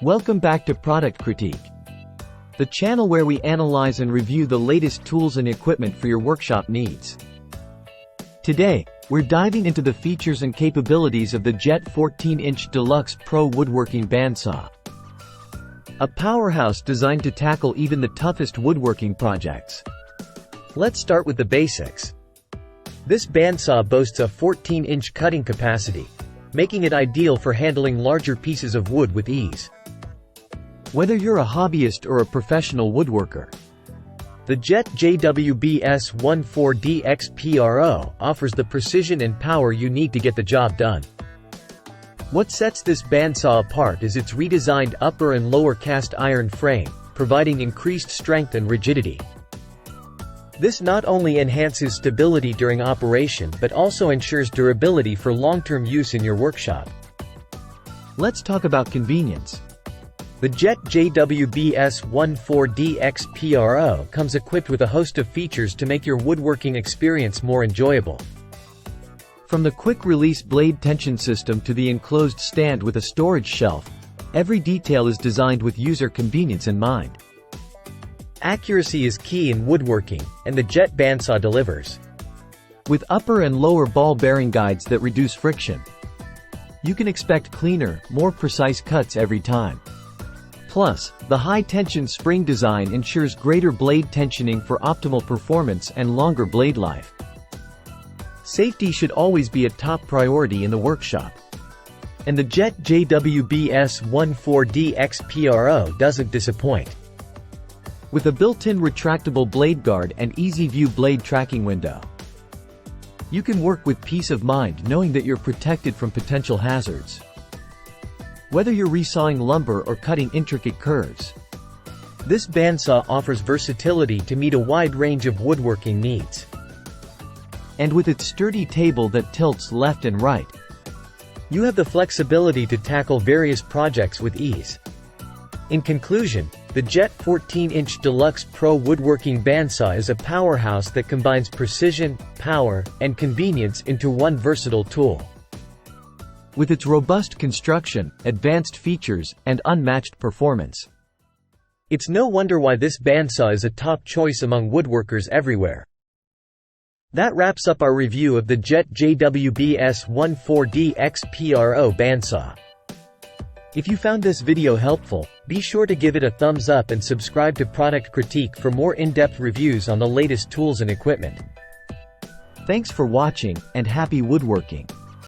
Welcome back to Product Critique, the channel where we analyze and review the latest tools and equipment for your workshop needs. Today, we're diving into the features and capabilities of the Jet 14-inch Deluxe Pro Woodworking Bandsaw. A powerhouse designed to tackle even the toughest woodworking projects. Let's start with the basics. This bandsaw boasts a 14-inch cutting capacity, making it ideal for handling larger pieces of wood with ease. Whether you're a hobbyist or a professional woodworker, the Jet JWBS14DX Pro offers the precision and power you need to get the job done. What sets this bandsaw apart is its redesigned upper and lower cast iron frame, providing increased strength and rigidity. This not only enhances stability during operation but also ensures durability for long-term use in your workshop. Let's talk about convenience. The Jet JWBS14DX Pro comes equipped with a host of features to make your woodworking experience more enjoyable. From the quick-release blade tension system to the enclosed stand with a storage shelf, every detail is designed with user convenience in mind. Accuracy is key in woodworking, and the Jet bandsaw delivers. With upper and lower ball bearing guides that reduce friction, you can expect cleaner, more precise cuts every time. Plus, the high-tension spring design ensures greater blade tensioning for optimal performance and longer blade life. Safety should always be a top priority in the workshop. And the Jet JWBS14DX Pro doesn't disappoint. With a built-in retractable blade guard and easy-view blade tracking window, you can work with peace of mind knowing that you're protected from potential hazards. Whether you're resawing lumber or cutting intricate curves, this bandsaw offers versatility to meet a wide range of woodworking needs. And with its sturdy table that tilts left and right, you have the flexibility to tackle various projects with ease. In conclusion, the Jet 14-inch Deluxe Pro Woodworking Bandsaw is a powerhouse that combines precision, power, and convenience into one versatile tool. With its robust construction, advanced features, and unmatched performance, it's no wonder why this bandsaw is a top choice among woodworkers everywhere. That wraps up our review of the Jet JWBS14DX Pro bandsaw. If you found this video helpful, be sure to give it a thumbs up and subscribe to Product Critique for more in-depth reviews on the latest tools and equipment. Thanks for watching, and happy woodworking!